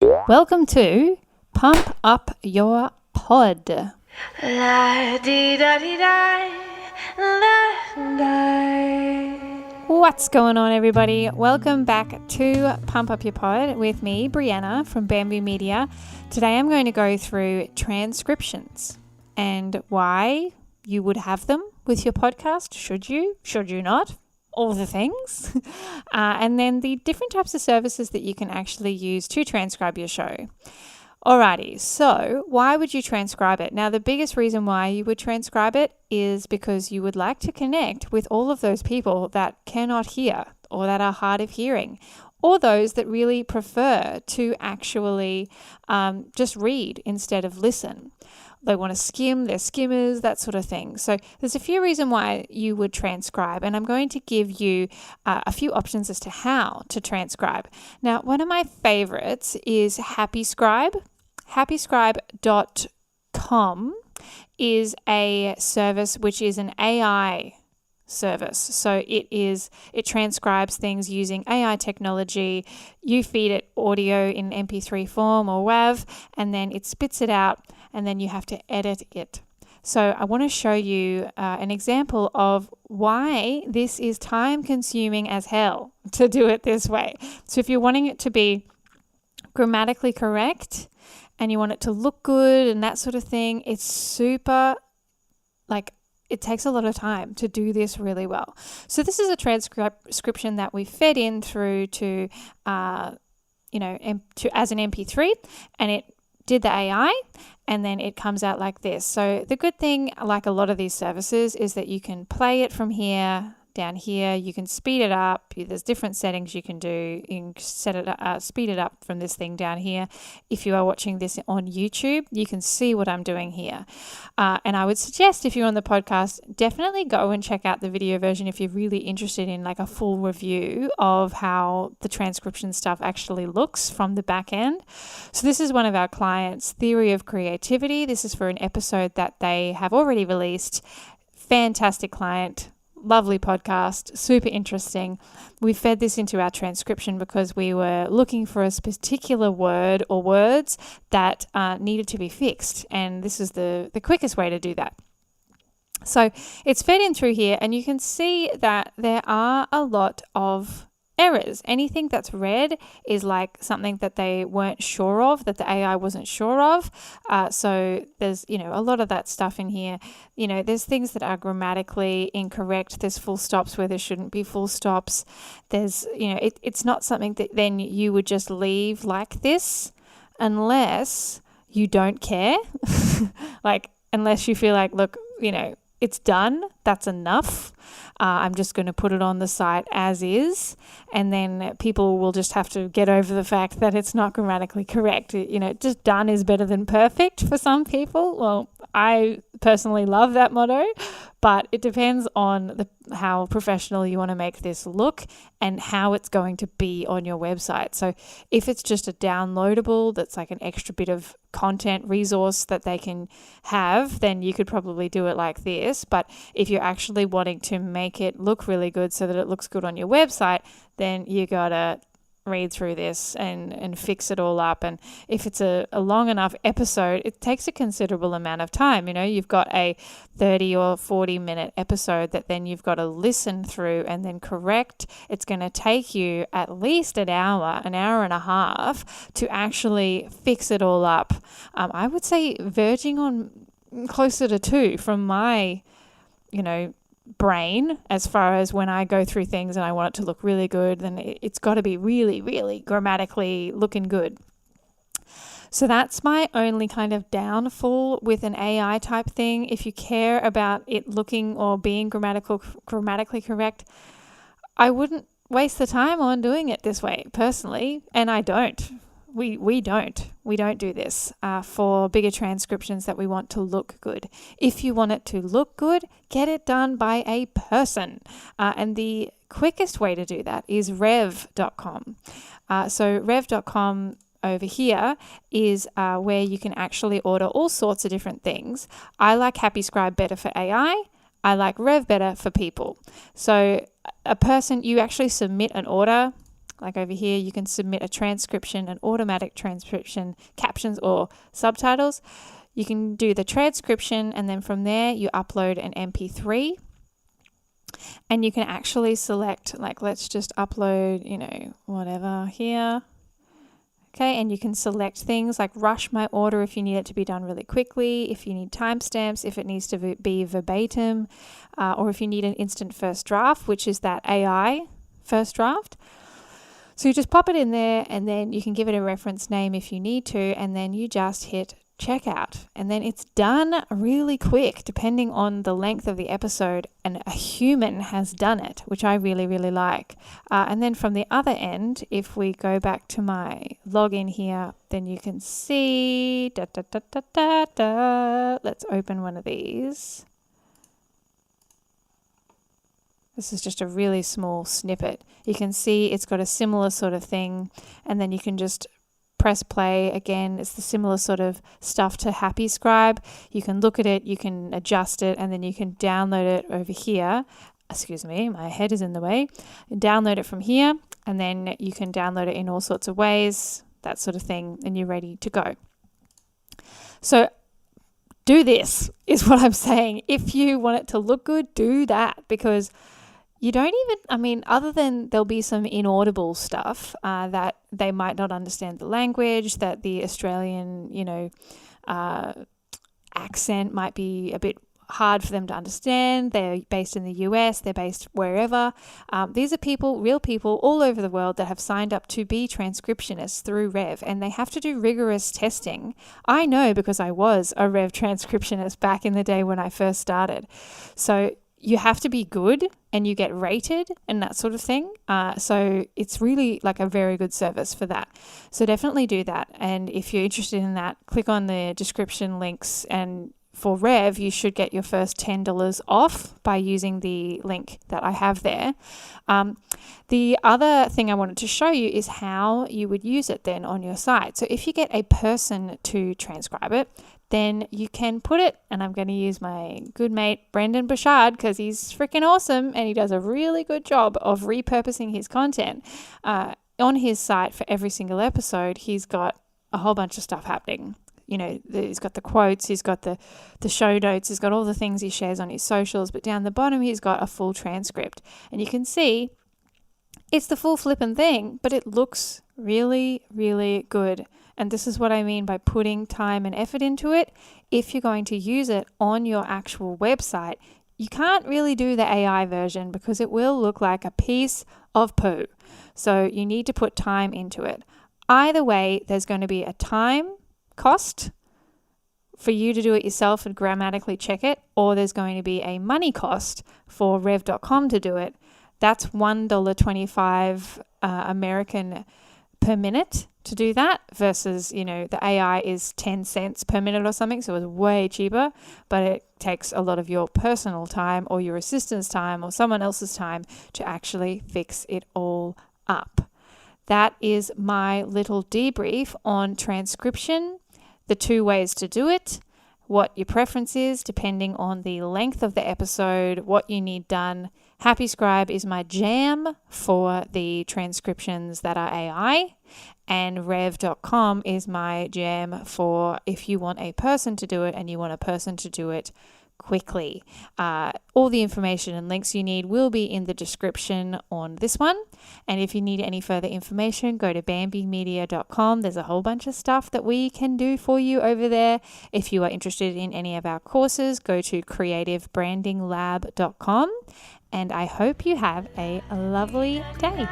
Welcome to Pump Up Your Pod. La dee da dee da, la da. What's going on, everybody? Welcome back to Pump Up Your Pod with me, Brianna from Bamboo Media. Today I'm going to go through transcriptions and why you would have them with your podcast. Should you not? All the things. And then the different types of services that you can actually use to transcribe your show. Alrighty, so why would you transcribe it? Now, the biggest reason why you would transcribe it is because you would like to connect with all of those people that cannot hear or that are hard of hearing, or those that really prefer to actually just read instead of listen. They want to skim, they're skimmers, that sort of thing. So there's a few reasons why you would transcribe, and I'm going to give you a few options as to how to transcribe. Now, one of my favorites is HappyScribe. HappyScribe.com is a service which is an AI service. So it transcribes things using AI technology. You feed it audio in MP3 form or WAV, and then it spits it out, and then you have to edit it. So I want to show you an example of why this is time consuming as hell to do it this way. So if you're wanting it to be grammatically correct and you want it to look good and that sort of thing, it's super, it takes a lot of time to do this really well. So this is a transcription that we fed in through to, as an MP3, and it did the AI, and then it comes out like this. So the good thing, like a lot of these services, is that you can play it from here, down here. You can speed it up. There's different settings you can do. You can speed it up from this thing down here. If you are watching this on YouTube, you can see what I'm doing here. And I would suggest, if you're on the podcast, definitely go and check out the video version if you're really interested in like a full review of how the transcription stuff actually looks from the back end. So this is one of our clients' Theory of Creativity. This is for an episode that they have already released. Fantastic client. Lovely podcast, super interesting. We fed this into our transcription because we were looking for a particular word or words that needed to be fixed, and this is the quickest way to do that. So it's fed in through here, and you can see that there are a lot of errors. Anything that's red is like something that they weren't sure of, that the AI wasn't sure of. So there's, a lot of that stuff in here. There's things that are grammatically incorrect. There's full stops where there shouldn't be full stops. There's, it's not something that then you would just leave like this unless you don't care. Unless you feel like, look, it's done. That's enough. I'm just going to put it on the site as is, and then people will just have to get over the fact that it's not grammatically correct. Just done is better than perfect for some people. Well, I personally love that motto, but it depends on how professional you want to make this look and how it's going to be on your website. So if it's just a downloadable that's like an extra bit of content resource that they can have, then you could probably do it like this. But if you're actually wanting to make it look really good so that it looks good on your website, then you gotta read through this and fix it all up. And if it's a long enough episode, it takes a considerable amount of time. You've got a 30 or 40 minute episode that then you've got to listen through and then correct. It's going to take you at least an hour and a half to actually fix it all up. I would say verging on closer to 2 from my brain, as far as when I go through things and I want it to look really good, then it's got to be really, really grammatically looking good. So that's my only kind of downfall with an AI type thing. If you care about it looking or being grammatically correct, I wouldn't waste the time on doing it this way personally, and I don't. We don't do this for bigger transcriptions that we want to look good. If you want it to look good, get it done by a person. And the quickest way to do that is rev.com. So rev.com over here is where you can actually order all sorts of different things. I like HappyScribe better for AI. I like Rev better for people. So a person, you actually submit an order like over here, you can submit a transcription, an automatic transcription, captions or subtitles. You can do the transcription, and then from there you upload an MP3, and you can actually select, like, let's just upload, whatever here. Okay, and you can select things like rush my order if you need it to be done really quickly, if you need timestamps, if it needs to be verbatim, or if you need an instant first draft, which is that AI first draft. So you just pop it in there, and then you can give it a reference name if you need to, and then you just hit checkout, and then it's done really quick depending on the length of the episode, and a human has done it, which I really, really like. And then from the other end, if we go back to my login here, then you can see let's open one of these. This is just a really small snippet. You can see it's got a similar sort of thing, and then you can just press play. Again, it's the similar sort of stuff to Happy Scribe. You can look at it, you can adjust it, and then you can download it over here. Excuse me, my head is in the way. Download it from here, and then you can download it in all sorts of ways, that sort of thing, and you're ready to go. So do this, is what I'm saying. If you want it to look good, do that, because you don't even, other than there'll be some inaudible stuff that they might not understand the language, that the Australian, accent might be a bit hard for them to understand. They're based in the US, they're based wherever. These are people, real people all over the world that have signed up to be transcriptionists through Rev, and they have to do rigorous testing. I know because I was a Rev transcriptionist back in the day when I first started. So you have to be good, and you get rated and that sort of thing. So it's really like a very good service for that. So definitely do that. And if you're interested in that, click on the description links, and for Rev, you should get your first $10 off by using the link that I have there. The other thing I wanted to show you is how you would use it then on your site. So if you get a person to transcribe it, then you can put it, and I'm going to use my good mate Brendan Bouchard because he's freaking awesome and he does a really good job of repurposing his content. On his site for every single episode, he's got a whole bunch of stuff happening. He's got the quotes, he's got the show notes, he's got all the things he shares on his socials, but down the bottom he's got a full transcript. And you can see it's the full flippin' thing, but it looks really, really good. And this is what I mean by putting time and effort into it. If you're going to use it on your actual website, you can't really do the AI version because it will look like a piece of poo. So you need to put time into it. Either way, there's going to be a time cost for you to do it yourself and grammatically check it, or there's going to be a money cost for rev.com to do it. That's $1.25 American per minute to do that versus, the AI is 10 cents per minute or something. So it's way cheaper, but it takes a lot of your personal time or your assistant's time or someone else's time to actually fix it all up. That is my little debrief on transcription, the 2 ways to do it, what your preference is depending on the length of the episode, what you need done. Happy Scribe is my jam for the transcriptions that are AI, and rev.com is my jam for if you want a person to do it and you want a person to do it quickly. All the information and links you need will be in the description on this one. And if you need any further information, go to bambimedia.com. There's a whole bunch of stuff that we can do for you over there. If you are interested in any of our courses, go to creativebrandinglab.com. And I hope you have a lovely day.